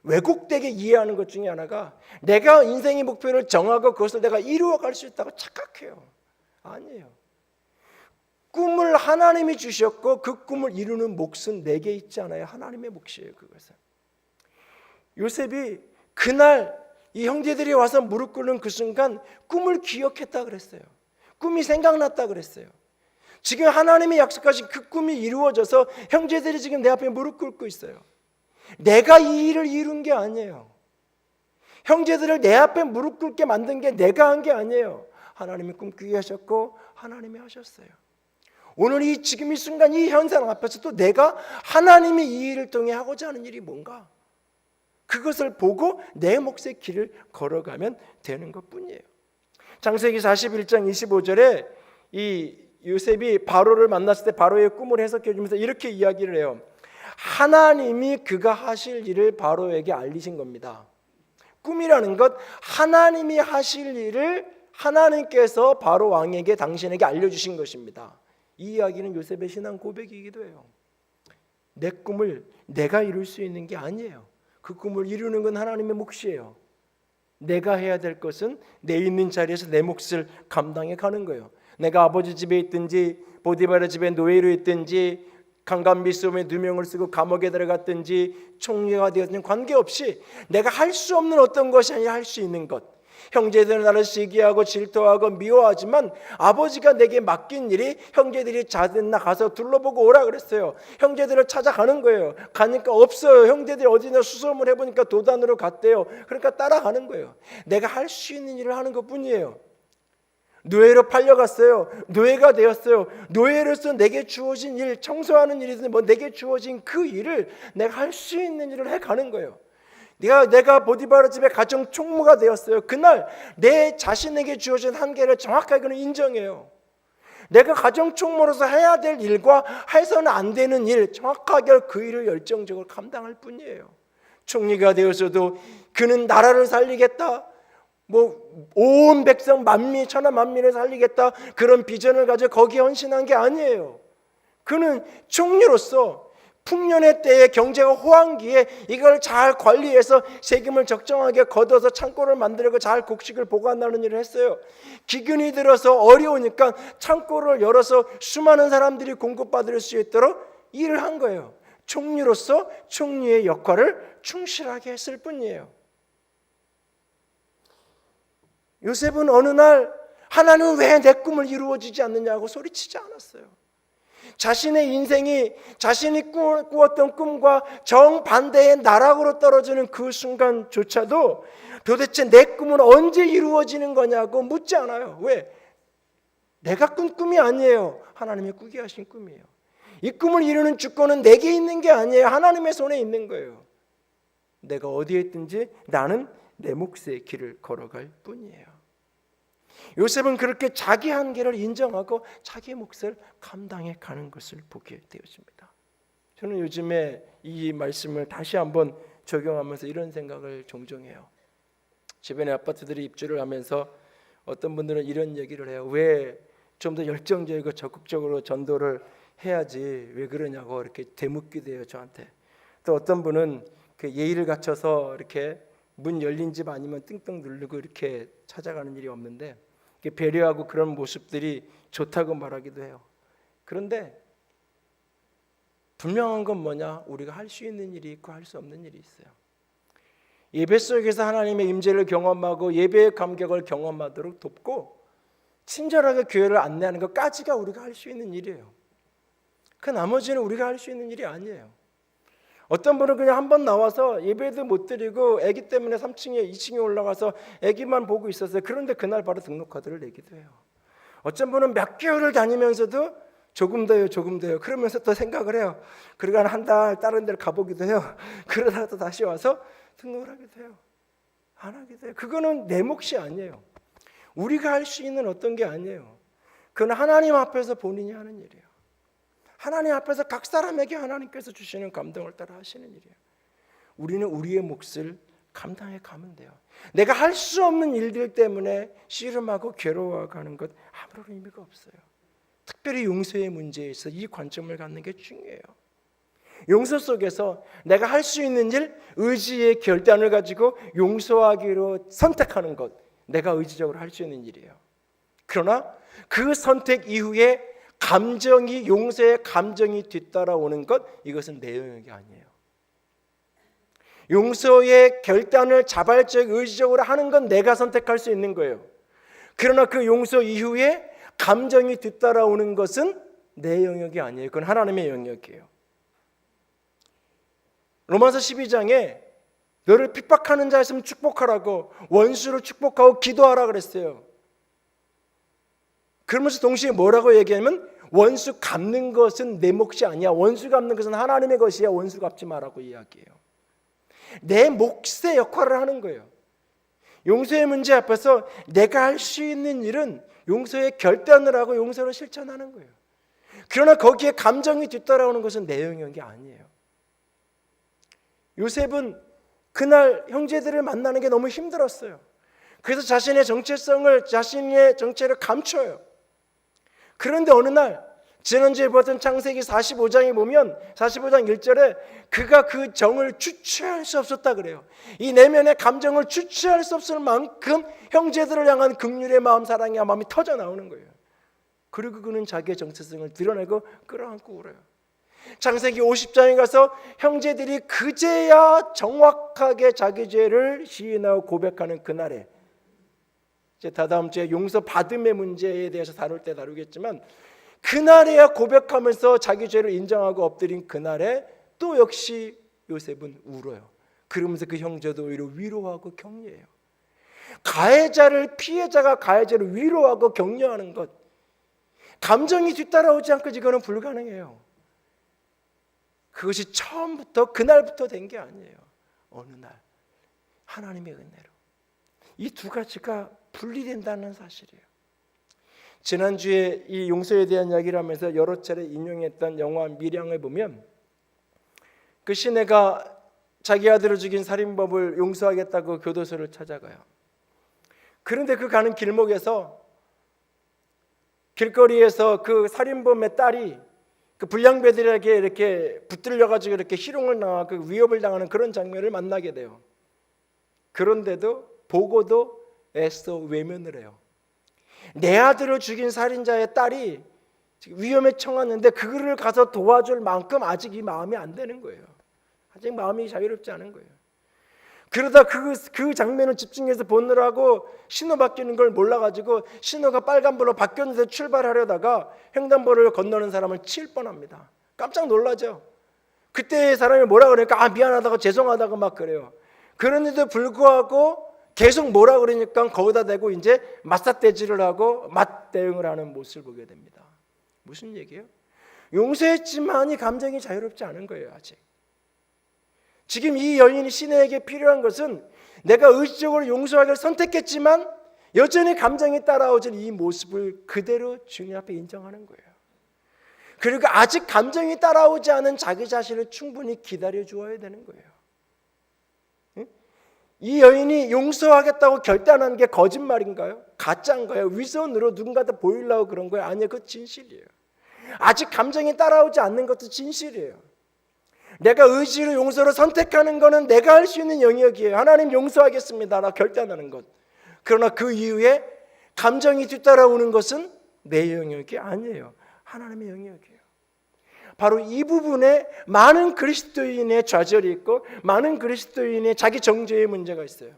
왜곡되게 이해하는 것 중에 하나가 내가 인생의 목표를 정하고 그것을 내가 이루어갈 수 있다고 착각해요. 아니에요. 꿈을 하나님이 주셨고 그 꿈을 이루는 몫은 내게 있지 않아요. 하나님의 몫이에요. 그것은. 요셉이 그날 이 형제들이 와서 무릎 꿇는 그 순간 꿈을 기억했다 그랬어요. 꿈이 생각났다 그랬어요. 지금 하나님이 약속하신 그 꿈이 이루어져서 형제들이 지금 내 앞에 무릎 꿇고 있어요. 내가 이 일을 이룬 게 아니에요. 형제들을 내 앞에 무릎 꿇게 만든 게 내가 한 게 아니에요. 하나님이 꿈꾸게 하셨고 하나님이 하셨어요. 오늘 이 지금 이 순간 이 현상 앞에서 또 내가 하나님이 이 일을 통해 하고자 하는 일이 뭔가, 그것을 보고 내 몫의 길을 걸어가면 되는 것뿐이에요. 창세기 41장 25절에 이 요셉이 바로를 만났을 때 바로의 꿈을 해석해 주면서 이렇게 이야기를 해요. 하나님이 그가 하실 일을 바로에게 알리신 겁니다. 꿈이라는 것, 하나님이 하실 일을 하나님께서 바로 왕에게, 당신에게 알려주신 것입니다. 이 이야기는 요셉의 신앙 고백이기도 해요. 내 꿈을 내가 이룰 수 있는 게 아니에요. 그 꿈을 이루는 건 하나님의 몫이에요. 내가 해야 될 것은 내 있는 자리에서 내 몫을 감당해 가는 거예요. 내가 아버지 집에 있든지 보디바라 집에 노예로 있든지 강간미수범에 누명을 쓰고 감옥에 들어갔든지 총리가 되었든지 관계없이 내가 할 수 없는 어떤 것이 아니라 할 수 있는 것. 형제들은 나를 시기하고 질투하고 미워하지만 아버지가 내게 맡긴 일이 형제들이 자든나 가서 둘러보고 오라 그랬어요. 형제들을 찾아가는 거예요. 가니까 없어요. 형제들이 어디나 수소문 해보니까 도단으로 갔대요. 그러니까 따라가는 거예요. 내가 할 수 있는 일을 하는 것뿐이에요. 노예로 팔려갔어요. 노예가 되었어요. 노예로서 내게 주어진 일, 청소하는 일이든 뭐 내게 주어진 그 일을 내가 할 수 있는 일을 해가는 거예요. 내가 보디바라 집의 가정 총무가 되었어요. 그날 내 자신에게 주어진 한계를 정확하게 인정해요. 내가 가정 총무로서 해야 될 일과 해서는 안 되는 일, 정확하게 그 일을 열정적으로 감당할 뿐이에요. 총리가 되어서도 그는 나라를 살리겠다, 온 백성 만민, 천하 만민을 살리겠다, 그런 비전을 가지고 거기에 헌신한 게 아니에요. 그는 총리로서 풍년의 때에 경제가 호황기에 이걸 잘 관리해서 세금을 적정하게 걷어서 창고를 만들고 잘 곡식을 보관하는 일을 했어요. 기근이 들어서 어려우니까 창고를 열어서 수많은 사람들이 공급받을 수 있도록 일을 한 거예요. 총리로서 총리의 역할을 충실하게 했을 뿐이에요. 요셉은 어느 날 하나님은 왜 내 꿈을 이루어지지 않느냐고 소리치지 않았어요. 자신의 인생이 자신이 꾸었던 꿈과 정반대의 나락으로 떨어지는 그 순간조차도 도대체 내 꿈은 언제 이루어지는 거냐고 묻지 않아요. 왜? 내가 꾼 꿈이 아니에요. 하나님이 꾸게 하신 꿈이에요. 이 꿈을 이루는 주권은 내게 있는 게 아니에요. 하나님의 손에 있는 거예요. 내가 어디에 있든지 나는 내 몫의 길을 걸어갈 뿐이에요. 요셉은 그렇게 자기 한계를 인정하고 자기 몫을 감당해 가는 것을 보게 되었습니다. 저는 요즘에 이 말씀을 다시 한번 적용하면서 이런 생각을 종종 해요. 주변에 아파트들이 입주를 하면서 어떤 분들은 이런 얘기를 해요. 왜 좀 더 열정적이고 적극적으로 전도를 해야지 왜 그러냐고 이렇게 되묻기도 해요, 저한테. 또 어떤 분은 그 예의를 갖춰서 이렇게 문 열린 집 아니면 띵동 누르고 이렇게 찾아가는 일이 없는데 배려하고 그런 모습들이 좋다고 말하기도 해요. 그런데 분명한 건 뭐냐? 우리가 할 수 있는 일이 있고 할 수 없는 일이 있어요. 예배 속에서 하나님의 임재를 경험하고 예배의 감격을 경험하도록 돕고 친절하게 교회를 안내하는 것까지가 우리가 할 수 있는 일이에요. 그 나머지는 우리가 할 수 있는 일이 아니에요. 어떤 분은 그냥 한번 나와서 예배도 못 드리고 아기 때문에 3층에 2층에 올라가서 아기만 보고 있었어요. 그런데 그날 바로 등록카드를 내기도 해요. 어떤 분은 몇 개월을 다니면서도 조금 더요 그러면서 또 생각을 해요. 그러고 한 달 다른 데를 가보기도 해요. 그러다가 또 다시 와서 등록을 하기도 해요. 안 하기도 해요. 그거는 내 몫이 아니에요. 우리가 할 수 있는 어떤 게 아니에요. 그건 하나님 앞에서 본인이 하는 일이에요. 하나님 앞에서 각 사람에게 하나님께서 주시는 감동을 따라 하시는 일이에요. 우리는 우리의 몫을 감당해 가면 돼요. 내가 할 수 없는 일들 때문에 씨름하고 괴로워가는 것 아무런 의미가 없어요. 특별히 용서의 문제에 있어 이 관점을 갖는 게 중요해요. 용서 속에서 내가 할 수 있는 일, 의지의 결단을 가지고 용서하기로 선택하는 것, 내가 의지적으로 할 수 있는 일이에요. 그러나 그 선택 이후에 감정이, 용서의 감정이 뒤따라오는 것, 이것은 내 영역이 아니에요. 용서의 결단을 자발적 의지적으로 하는 건 내가 선택할 수 있는 거예요. 그러나 그 용서 이후에 감정이 뒤따라오는 것은 내 영역이 아니에요. 그건 하나님의 영역이에요. 로마서 12장에 너를 핍박하는 자 있으면 축복하라고, 원수를 축복하고 기도하라 그랬어요. 그러면서 동시에 뭐라고 얘기하면 원수 갚는 것은 내 몫이 아니야. 원수 갚는 것은 하나님의 것이야. 원수 갚지 말라고 이야기해요. 내 몫의 역할을 하는 거예요. 용서의 문제 앞에서 내가 할 수 있는 일은 용서의 결단을 하고 용서를 실천하는 거예요. 그러나 거기에 감정이 뒤따라오는 것은 내 영역이 아니에요. 요셉은 그날 형제들을 만나는 게 너무 힘들었어요. 그래서 자신의 정체를 감춰요. 그런데 어느 날 지난주에 보았던 창세기 45장에 보면 45장 1절에 그가 그 정을 주체할 수 없었다 그래요. 이 내면의 감정을 주체할 수 없을 만큼 형제들을 향한 긍휼의 마음, 사랑의 마음이 터져 나오는 거예요. 그리고 그는 자기의 정체성을 드러내고 끌어안고 울어요. 창세기 50장에 가서 형제들이 그제야 정확하게 자기 죄를 시인하고 고백하는 그날에, 이제 다다음 주에 용서 받음의 문제에 대해서 다룰 때 다루겠지만, 그날에야 고백하면서 자기 죄를 인정하고 엎드린 그날에 또 역시 요셉은 울어요. 그러면서 그 형제도 오히려 위로하고 격려해요. 가해자를 피해자가 가해자를 위로하고 격려하는 것, 감정이 뒤따라오지 않고 이거는 불가능해요. 그것이 처음부터 그날부터 된 게 아니에요. 어느 날 하나님의 은혜로 이 두 가지가 분리된다는 사실이에요. 지난주에 이 용서에 대한 이야기를 하면서 여러 차례 인용했던 영화 밀양을 보면 그 시내가 자기 아들을 죽인 살인범을 용서하겠다고 교도소를 찾아가요. 그런데 그 가는 길목에서 길거리에서 그 살인범의 딸이 그 불량배들에게 이렇게 붙들려가지고 이렇게 희롱을 당하고 그 위협을 당하는 그런 장면을 만나게 돼요. 그런데도 보고도 애써 외면을 해요. 내 아들을 죽인 살인자의 딸이 위험에 처했는데 그거를 가서 도와줄 만큼 아직 이 마음이 안 되는 거예요. 아직 마음이 자유롭지 않은 거예요. 그러다 그 장면을 집중해서 보느라고 신호 바뀌는 걸 몰라가지고 신호가 빨간불로 바뀌었는데 출발하려다가 횡단보도를 건너는 사람을 칠 뻔합니다. 깜짝 놀라죠. 그때 사람이 뭐라 그러니까 미안하다고 죄송하다고 막 그래요. 그런데도 불구하고 계속 뭐라 그러니까 거기다 대고 이제 맞삿대질을 하고 맞대응을 하는 모습을 보게 됩니다. 무슨 얘기예요? 용서했지만 이 감정이 자유롭지 않은 거예요. 아직. 지금 이 여인이 시내에게 필요한 것은 내가 의지적으로 용서하기를 선택했지만 여전히 감정이 따라오는 이 모습을 그대로 주님 앞에 인정하는 거예요. 그리고 아직 감정이 따라오지 않은 자기 자신을 충분히 기다려 주어야 되는 거예요. 이 여인이 용서하겠다고 결단한 게 거짓말인가요? 가짜인가요? 위선으로 누군가한테 보이려고 그런 거예요? 아니요, 그거 진실이에요. 아직 감정이 따라오지 않는 것도 진실이에요. 내가 의지로 용서를 선택하는 것은 내가 할 수 있는 영역이에요. 하나님 용서하겠습니다 라고 결단하는 것. 그러나 그 이후에 감정이 뒤따라오는 것은 내 영역이 아니에요. 하나님의 영역이에요. 바로 이 부분에 많은 그리스도인의 좌절이 있고 많은 그리스도인의 자기 정죄의 문제가 있어요.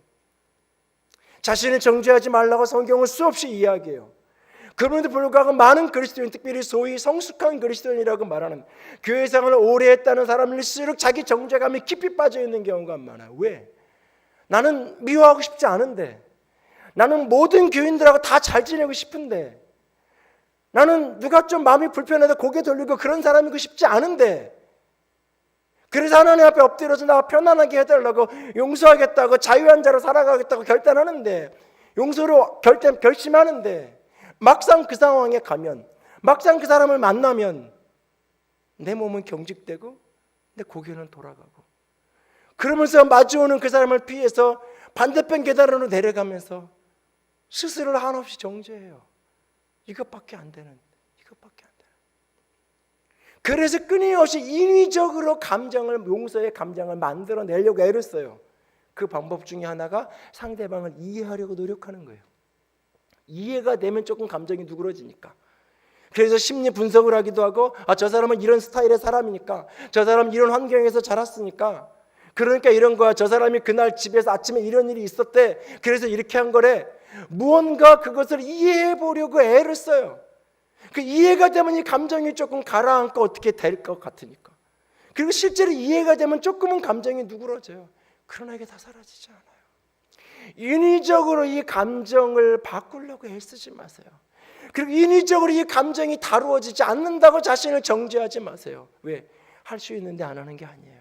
자신을 정죄하지 말라고 성경을 수없이 이야기해요. 그럼에도 불구하고 많은 그리스도인, 특별히 소위 성숙한 그리스도인이라고 말하는 교회 생활을 오래 했다는 사람일수록 자기 정죄감이 깊이 빠져 있는 경우가 많아요. 왜? 나는 미워하고 싶지 않은데, 나는 모든 교인들하고 다 잘 지내고 싶은데, 나는 누가 좀 마음이 불편해서 고개 돌리고 그런 사람이고 싶지 않은데, 그래서 하나님 앞에 엎드려서 나 편안하게 해달라고 용서하겠다고 자유한 자로 살아가겠다고 결단하는데, 용서로 결심하는데 막상 그 상황에 가면, 막상 그 사람을 만나면 내 몸은 경직되고 내 고개는 돌아가고, 그러면서 마주오는 그 사람을 피해서 반대편 계단으로 내려가면서 스스로를 한없이 정죄해요. 이것밖에 안 되는. 그래서 끊임없이 인위적으로 용서의 감정을 만들어내려고 애를 써요. 그 방법 중에 하나가 상대방을 이해하려고 노력하는 거예요. 이해가 되면 조금 감정이 누그러지니까. 그래서 심리 분석을 하기도 하고, 저 사람은 이런 스타일의 사람이니까, 저 사람은 이런 환경에서 자랐으니까, 그러니까 이런 거야. 저 사람이 그날 집에서 아침에 이런 일이 있었대. 그래서 이렇게 한 거래. 무언가 그것을 이해해 보려고 애를 써요. 그 이해가 되면 이 감정이 조금 가라앉고 어떻게 될 것 같으니까. 그리고 실제로 이해가 되면 조금은 감정이 누그러져요. 그러나 이게 다 사라지지 않아요. 인위적으로 이 감정을 바꾸려고 애쓰지 마세요. 그리고 인위적으로 이 감정이 다루어지지 않는다고 자신을 정죄하지 마세요. 왜? 할 수 있는데 안 하는 게 아니에요.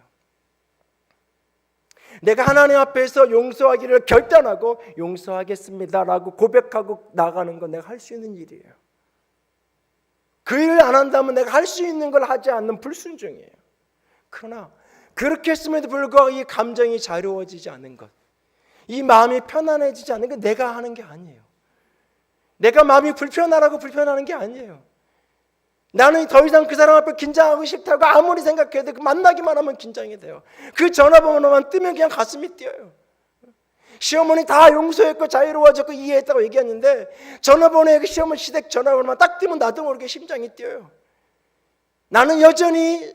내가 하나님 앞에서 용서하기를 결단하고 용서하겠습니다라고 고백하고 나가는 건 내가 할 수 있는 일이에요. 그 일을 안 한다면 내가 할 수 있는 걸 하지 않는 불순종이에요. 그러나 그렇게 했음에도 불구하고 이 감정이 자유로워지지 않는 것, 이 마음이 편안해지지 않는 건 내가 하는 게 아니에요. 내가 마음이 불편하라고 불편하는 게 아니에요. 나는 더 이상 그 사람 앞에 긴장하고 싫다고 아무리 생각해도 그 만나기만 하면 긴장이 돼요. 그 전화번호만 뜨면 그냥 가슴이 뛰어요. 시어머니 다 용서했고 자유로워졌고 이해했다고 얘기했는데 전화번호에 그 시어머니 시댁 전화번호만 딱 뜨면 나도 모르게 심장이 뛰어요. 나는 여전히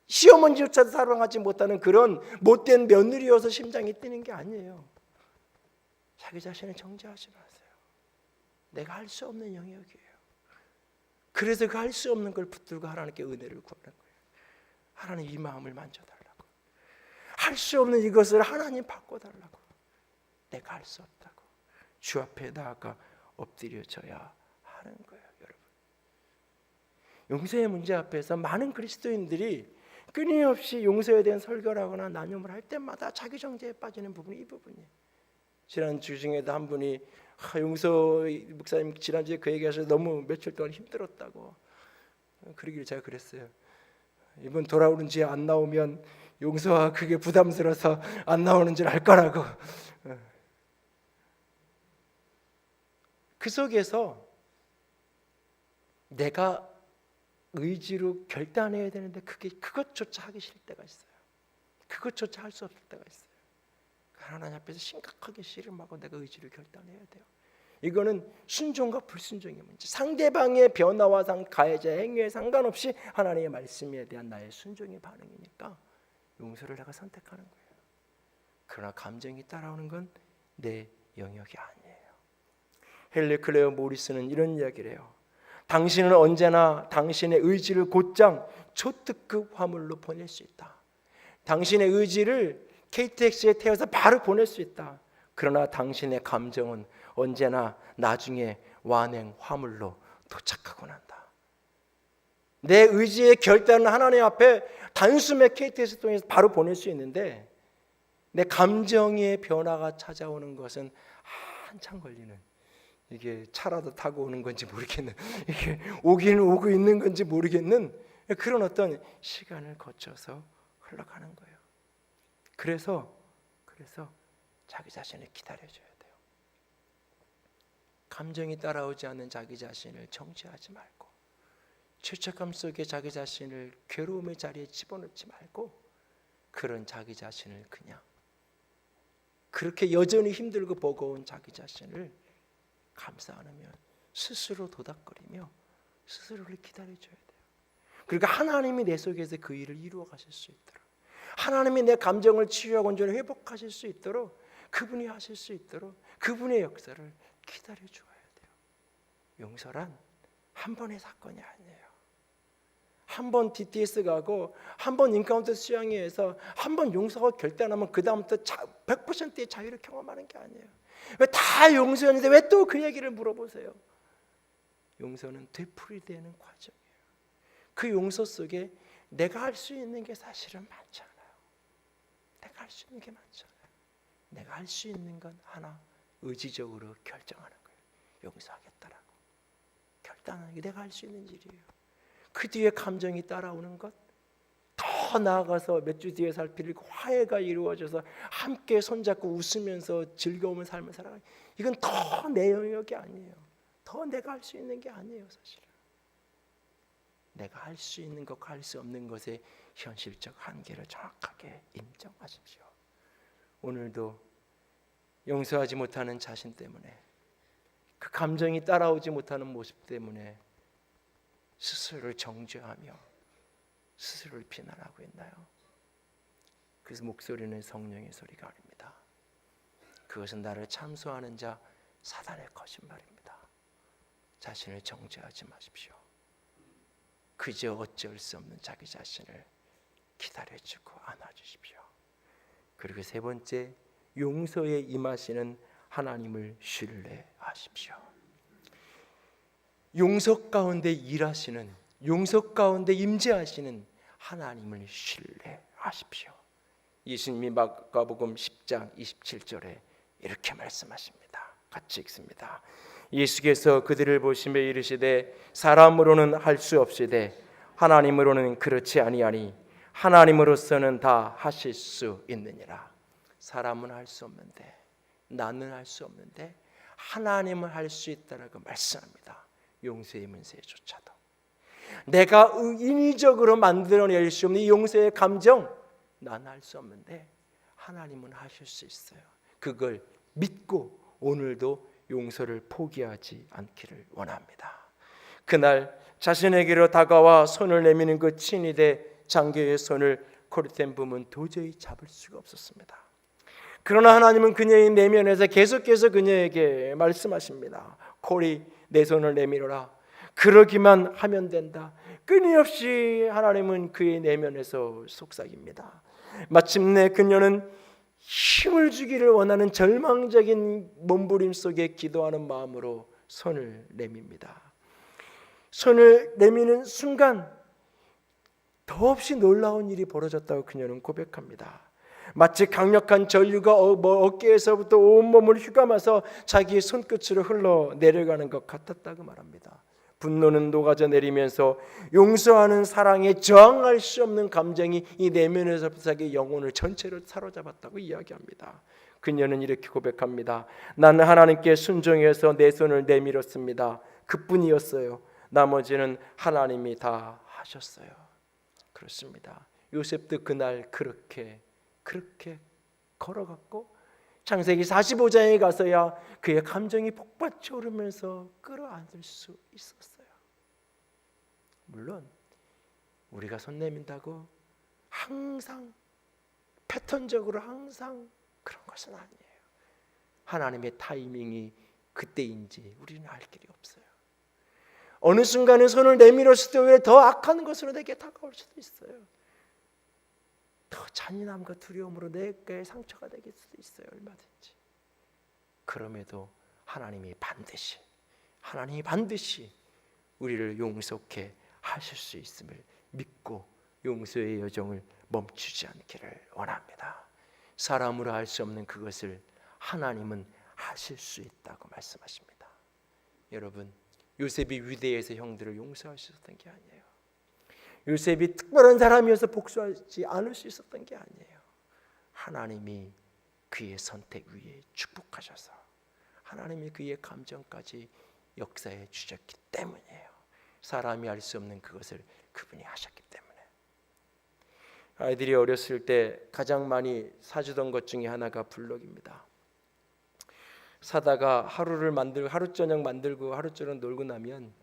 시어머니조차도 사랑하지 못하는 그런 못된 며느리여서 심장이 뛰는 게 아니에요. 자기 자신을 정죄하지 마세요. 내가 할 수 없는 영역이에요. 그래서 그 할 수 없는 걸 붙들고 하나님께 은혜를 구하는 거예요. 하나님 이 마음을 만져달라고. 할 수 없는 이것을 하나님 바꿔달라고. 내가 할 수 없다고. 주 앞에 나아가 엎드려져야 하는 거예요, 여러분. 용서의 문제 앞에서 많은 그리스도인들이 끊임없이 용서에 대한 설교를 하거나 나눔을 할 때마다 자기 정죄에 빠지는 부분이 이 부분이에요. 지난주 중에도 한 분이 용서 목사님 지난주에 그 얘기하셔서 너무 며칠 동안 힘들었다고 그러길래 제가 그랬어요. 이번 돌아오는 주에 안 나오면 용서가 그게 부담스러워서 안 나오는 줄 알 거라고. 그 속에서 내가 의지로 결단해야 되는데 그것조차 하기 싫을 때가 있어요. 그것조차 할 수 없을 때가 있어요. 하나님 앞에서 심각하게 씨름하고 내가 의지로 결단해야 돼요. 이거는 순종과 불순종의 문제, 상대방의 변화와 가해자의 행위에 상관없이 하나님의 말씀에 대한 나의 순종의 반응이니까 용서를 내가 선택하는 거예요. 그러나 감정이 따라오는 건 내 영역이 아니에요. 헨리 클레어 모리스는 이런 이야기를 해요. 당신은 언제나 당신의 의지를 곧장 초특급 화물로 보낼 수 있다. 당신의 의지를 KTX에 태워서 바로 보낼 수 있다. 그러나 당신의 감정은 언제나 나중에 완행 화물로 도착하고 난다. 내 의지의 결단은 하나님 앞에 단숨에 KTX 통해서 바로 보낼 수 있는데 내 감정의 변화가 찾아오는 것은 한참 걸리는, 이게 차라도 타고 오는 건지 모르겠는, 이게 오기는 오고 있는 건지 모르겠는 그런 어떤 시간을 거쳐서 흘러가는 거예요. 그래서 자기 자신을 기다려줘야 돼요. 감정이 따라오지 않는 자기 자신을 정죄하지 말고, 죄책감 속에 자기 자신을 괴로움의 자리에 집어넣지 말고, 그런 자기 자신을 그냥 그렇게 여전히 힘들고 버거운 자기 자신을 감싸 안으며 스스로 도닥거리며 스스로를 기다려줘야 돼요. 그러니까 하나님이 내 속에서 그 일을 이루어 가실 수 있도록, 하나님이 내 감정을 치유하고 온전히 회복하실 수 있도록, 그분이 하실 수 있도록 그분의 역사를 기다려줘야 돼요. 용서란 한 번의 사건이 아니에요. 한 번 DTS 가고 한 번 인카운터 수양회에서 한 번 용서가 결단하면 그 다음부터 100%의 자유를 경험하는 게 아니에요. 왜 다 용서했는데 왜 또 그 얘기를 물어보세요? 용서는 되풀이되는 과정이에요. 그 용서 속에 내가 할 수 있는 게 사실은 많지 않아요. 내가 할 수 있는 게 많지 않아요. 내가 할 수 있는 건 하나, 의지적으로 결정하는 거예요. 용서하겠다라고 결단하는 게 내가 할 수 있는 일이에요. 그 뒤에 감정이 따라오는 것, 더 나아가서 몇 주 뒤에 살필 화해가 이루어져서 함께 손잡고 웃으면서 즐거운 삶을 살아가는, 이건 더 내 영역이 아니에요. 더 내가 할 수 있는 게 아니에요. 사실은 내가 할 수 있는 것과 할 수 없는 것의 현실적 한계를 정확하게 인정하십시오. 오늘도 용서하지 못하는 자신 때문에, 그 감정이 따라오지 못하는 모습 때문에 스스로를 정죄하며 스스로를 비난하고 있나요? 그래서 목소리는 성령의 소리가 아닙니다. 그것은 나를 참소하는 자 사단의 거짓말입니다. 자신을 정죄하지 마십시오. 그저 어쩔 수 없는 자기 자신을 기다려주고 안아주십시오. 그리고 세 번째, 용서에 임하시는 하나님을 신뢰하십시오. 용서 가운데 일하시는, 용서 가운데 임재하시는 하나님을 신뢰하십시오. 예수님이 마가복음 10장 27절에 이렇게 말씀하십니다. 같이 읽습니다. 예수께서 그들을 보시며 이르시되 사람으로는 할 수 없으되 하나님으로는 그렇지 아니하니 하나님으로서는 다 하실 수 있느니라. 사람은 할 수 없는데, 나는 할 수 없는데 하나님은 할 수 있다라고 말씀합니다. 용서의 문제조차도 내가 인위적으로 만들어낼 수 없는 이 용서의 감정, 난 할 수 없는데 하나님은 하실 수 있어요. 그걸 믿고 오늘도 용서를 포기하지 않기를 원합니다. 그날 자신에게로 다가와 손을 내미는 그 친위대 장교의 손을 코르텐붐은 도저히 잡을 수가 없었습니다. 그러나 하나님은 그녀의 내면에서 계속해서 그녀에게 말씀하십니다. 코리, 내 손을 내밀어라. 그러기만 하면 된다. 끊임없이 하나님은 그의 내면에서 속삭입니다. 마침내 그녀는 힘을 주기를 원하는 절망적인 몸부림 속에 기도하는 마음으로 손을 내밉니다. 손을 내미는 순간 더없이 놀라운 일이 벌어졌다고 그녀는 고백합니다. 마치 강력한 전류가 어깨에서부터 온몸을 휘감아서 자기의 손끝으로 흘러 내려가는 것 같았다고 말합니다. 분노는 녹아져 내리면서 용서하는 사랑에 저항할 수 없는 감정이 이 내면에서 자기 영혼을 전체를 사로잡았다고 이야기합니다. 그녀는 이렇게 고백합니다. 나는 하나님께 순종해서 내 손을 내밀었습니다. 그뿐이었어요. 나머지는 하나님이 다 하셨어요. 그렇습니다. 요셉도 그날 그렇게 걸어갔고 창세기 45장에 가서야 그의 감정이 폭받쳐 오르면서 끌어안을 수 있었어요. 물론 우리가 손 내민다고 항상 패턴적으로 항상 그런 것은 아니에요. 하나님의 타이밍이 그때인지 우리는 알 길이 없어요. 어느 순간에 손을 내밀었을 때 오히려 더 악한 것으로 내게 다가올 수도 있어요. 더 잔인함과 두려움으로 내게 상처가 되길 수도 있어요. 얼마든지. 그럼에도 하나님이 반드시 우리를 용서케 하실 수 있음을 믿고 용서의 여정을 멈추지 않기를 원합니다. 사람으로 할 수 없는 그것을 하나님은 하실 수 있다고 말씀하십니다. 여러분, 요셉이 위대해서 형들을 용서할 수 있었던 게 아니에요. 요셉이 특별한 사람이어서 복수하지 않을 수 있었던 게 아니에요. 하나님이 그의 선택 위에 축복하셔서 하나님이 그의 감정까지 역사해 주셨기 때문이에요. 사람이 할 수 없는 그것을 그분이 하셨기 때문에. 아이들이 어렸을 때 가장 많이 사주던 것 중에 하나가 블럭입니다. 사다가 하루 저녁 만들고 하루 종일 놀고 나면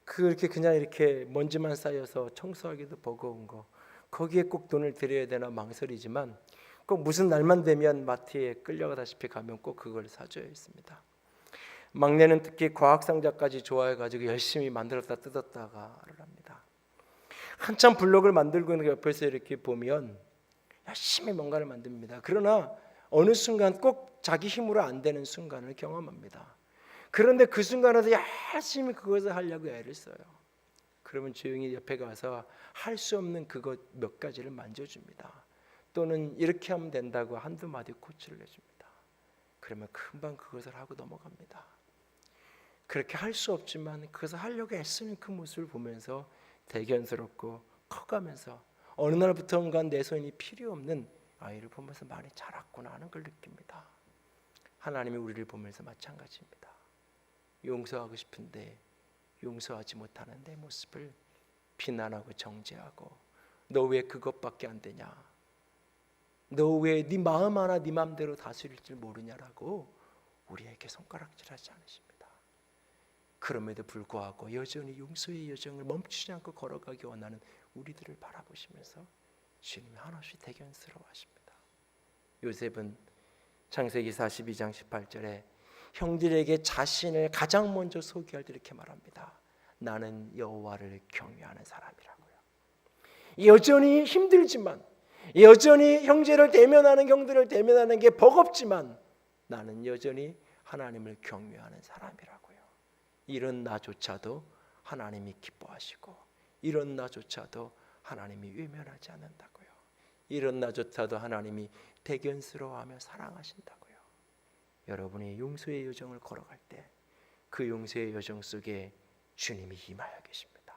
그렇게 그냥 이렇게 먼지만 쌓여서 청소하기도 버거운 거, 거기에 꼭 돈을 들여야 되나 망설이지만 꼭 무슨 날만 되면 마트에 끌려가다시피 가면 꼭 그걸 사줘야 했습니다. 막내는 특히 과학상자까지 좋아해가지고 열심히 만들었다 뜯었다가를 합니다. 한참 블록을 만들고 있는 옆에서 이렇게 보면 열심히 뭔가를 만듭니다. 그러나 어느 순간 꼭 자기 힘으로 안 되는 순간을 경험합니다. 그런데 그 순간에도 열심히 그것을 하려고 애를 써요. 그러면 조용히 옆에 가서 할 수 없는 그것 몇 가지를 만져줍니다. 또는 이렇게 하면 된다고 한두 마디 코치를 해줍니다. 그러면 금방 그것을 하고 넘어갑니다. 그렇게 할 수 없지만 그것을 하려고 애쓰는 그 모습을 보면서 대견스럽고 커가면서 어느 날부터인가 내 손이 필요 없는 아이를 보면서 많이 자랐구나 하는 걸 느낍니다. 하나님이 우리를 보면서 마찬가지입니다. 용서하고 싶은데 용서하지 못하는 내 모습을 비난하고 정죄하고 너 왜 그것밖에 안 되냐, 너 왜 네 마음 하나 네 마음대로 다스릴 줄 모르냐라고 우리에게 손가락질하지 않으십니다. 그럼에도 불구하고 여전히 용서의 여정을 멈추지 않고 걸어가기 원하는 우리들을 바라보시면서 주님이 한없이 대견스러워하십니다. 요셉은 창세기 42장 18절에 형들에게 자신을 가장 먼저 소개할 때 이렇게 말합니다. 나는 여호와를 경외하는 사람이라고요. 여전히 힘들지만, 여전히 형제를 대면하는 형들을 대면하는 게 버겁지만 나는 여전히 하나님을 경외하는 사람이라고요. 이런 나조차도 하나님이 기뻐하시고 이런 나조차도 하나님이 외면하지 않는다고요. 이런 나조차도 하나님이 대견스러워하며 사랑하신다고요. 여러분이 용서의 여정을 걸어갈 때 그 용서의 여정 속에 주님이 임하여 계십니다.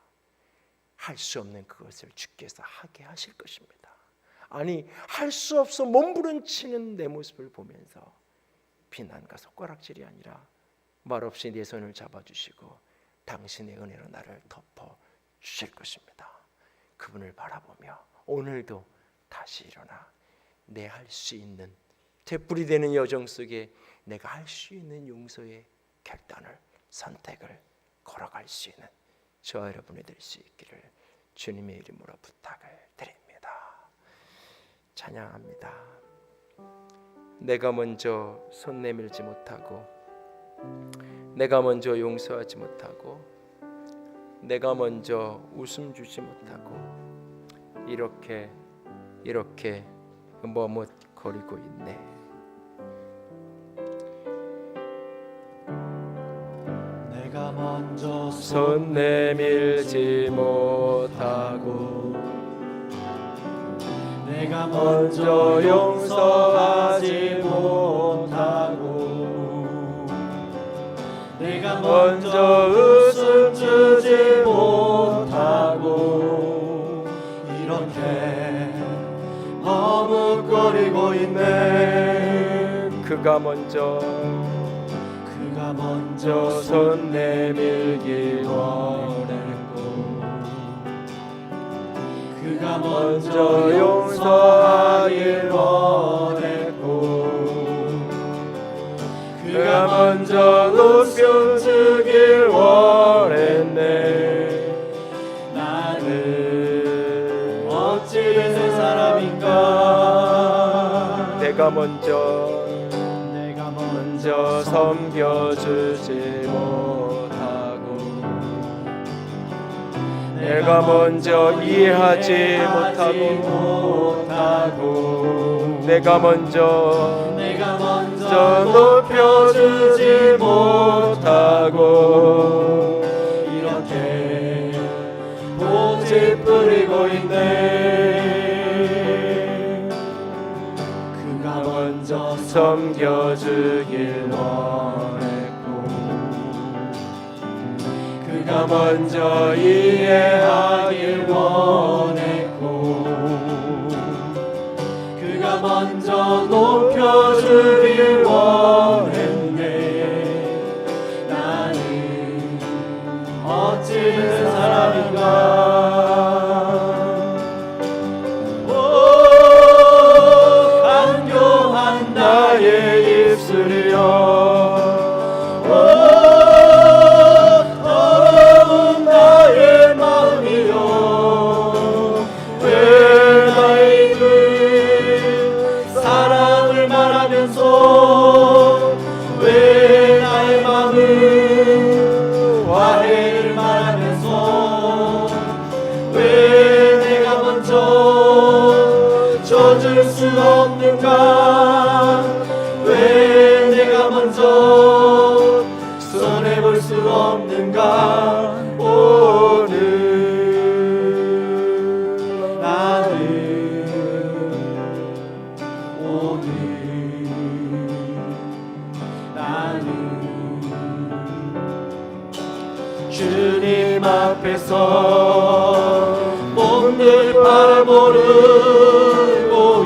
할 수 없는 그것을 주께서 하게 하실 것입니다. 아니, 할 수 없어 몸부림치는 내 모습을 보면서 비난과 손가락질이 아니라 말없이 내 손을 잡아주시고 당신의 은혜로 나를 덮어 주실 것입니다. 그분을 바라보며 오늘도 다시 일어나 내 할 수 있는 되풀이 되는 여정 속에 내가 할 수 있는 용서의 결단을, 선택을 걸어갈 수 있는 저와 여러분이 될 수 있기를 주님의 이름으로 부탁을 드립니다. 찬양합니다. 내가 먼저 손 내밀지 못하고, 내가 먼저 용서하지 못하고, 내가 먼저 웃음 주지 못하고, 이렇게 거리고 있네. 내가 먼저 손 내밀지 못하고 내가 먼저 용서하지 못하고 내가 먼저 웃음 주지 못하고 이렇게 머뭇거리고 있네. 그가 먼저 먼저 손 내밀길 원했고 그가 먼저 용서하길 원했고 그가 먼저 웃음 주길 원했네. 나는 어찌 된 사람인가. 내가 먼저 섬겨주지 못하고 내가 먼저 이해하지 못하고 내가 먼저 높여주지 못하고 이렇게 고집 부리고 있네. 그가 먼저 섬겨주길 원했고 그가 먼저 이해하길 원했고 그가 먼저 높여주길 원했네. 나는 어찌 된 사람인가. 간교한 나의 입술이여, 더러운 나의 마음이여, 왜 나의 입을 사랑을 말하면서 왜 나의 마음을 화해를 말하면서 왜 내가 먼저 져줄 수 없는가. 왜 내가 먼저 손해볼 수 없는가. 오늘 나는 주님 앞에서 몸들 바라보고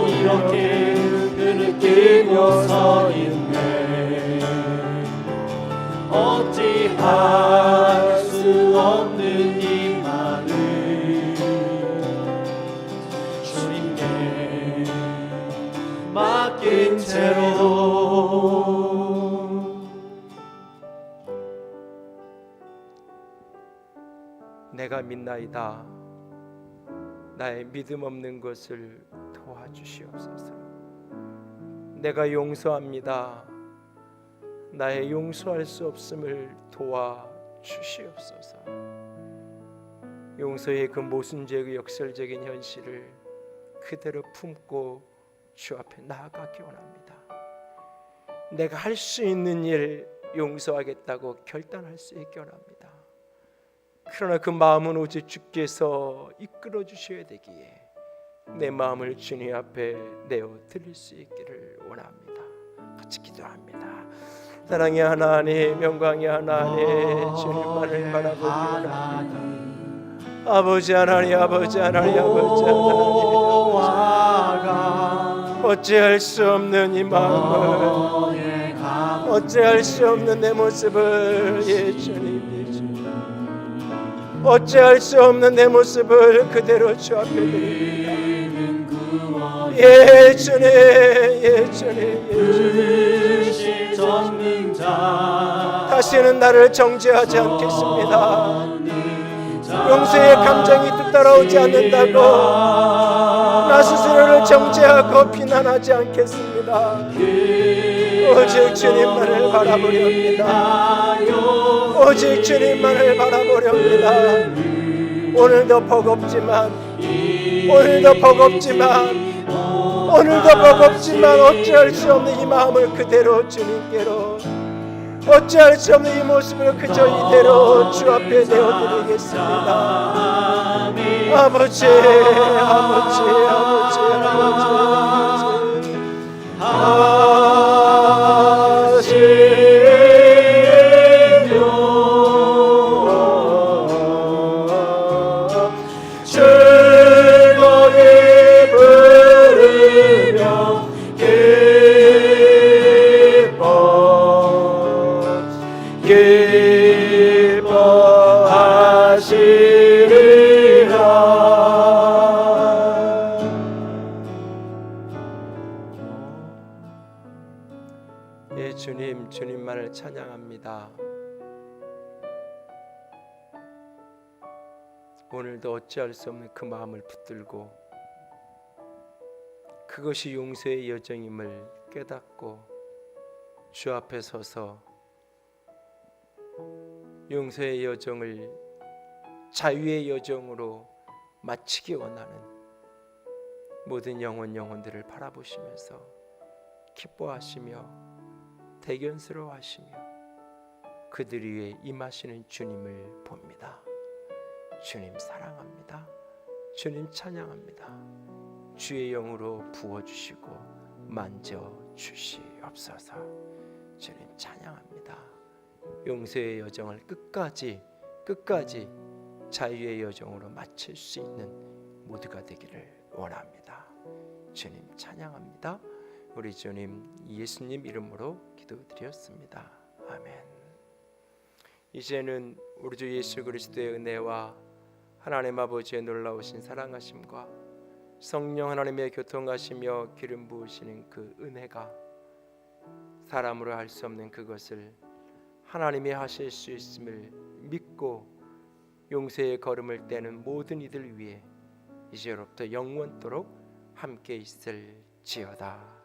이렇게 느끼며 서 있네. 어찌할 수 없는 이만을 주님께 맡긴 채로 내가 믿나이다. 나의 믿음 없는 것을 도와주시옵소서. 내가 용서합니다. 나의 용서할 수 없음을 도와주시옵소서. 용서의 그 모순죄의 역설적인 현실을 그대로 품고 주 앞에 나아가기 원합니다. 내가 할 수 있는 일 용서하겠다고 결단할 수 있게 원합니다. 그러나 그 마음은 오직 주께서 이끌어 주셔야 되기에 내 마음을 주님 앞에 내어 드릴 수 있기를 원합니다. 같이 기도합니다. 사랑의 하나님, 영광의 하나님, 주님만을 바라보기 원합니다. 아버지 하나님, 아버지 하나님, 아버지 하나님, 어찌할 수 없는 이 마음을, 어찌할 수 없는 내 모습을, 예 주님, 어찌할 수 없는 내 모습을 그대로 주 앞에 드립니다. 예 주님, 예 주님, 예 주님. 다시는 나를 정죄하지 않겠습니다. 용서의 감정이 뒤따라오지 않는다고 나 스스로를 정죄하고 비난하지 않겠습니다. 오직 주님만을 바라보렵니다. 오직 주님만을 바라보렵니다. 오늘도 버겁지만 오늘도 버겁지만 어찌할 수 없는 이 마음을 그대로 주님께로, 어찌할 수 없는 이 모습을 그저 이대로 주 앞에 내어드리겠습니다. 아버지, 아버지, 아버지, 아버지, 즐거이 부르며 기뻐하시리라. 예, 주님, 주님만을 찬양합니다. 오늘도 어찌할 수 없는 그 마음을 붙들고 그것이 용서의 여정임을 깨닫고 주 앞에 서서 용서의 여정을 자유의 여정으로 마치기 원하는 모든 영혼들을 바라보시면서 기뻐하시며 대견스러워하시며 그들 위에 임하시는 주님을 봅니다. 주님 사랑합니다. 주님 찬양합니다. 주의 영으로 부어주시고 만져주시옵소서. 주님 찬양합니다. 용서의 여정을 끝까지 자유의 여정으로 마칠 수 있는 모두가 되기를 원합니다. 주님 찬양합니다. 우리 주님 예수님 이름으로 기도드렸습니다. 아멘. 이제는 우리 주 예수 그리스도의 은혜와 하나님 아버지의 놀라우신 사랑하심과 성령 하나님의 교통하시며 기름 부으시는 그 은혜가 사람으로 할 수 없는 그것을 하나님이 하실 수 있음을 믿고 용서의 걸음을 떼는 모든 이들 위해 이제로부터 영원토록 함께 있을지어다.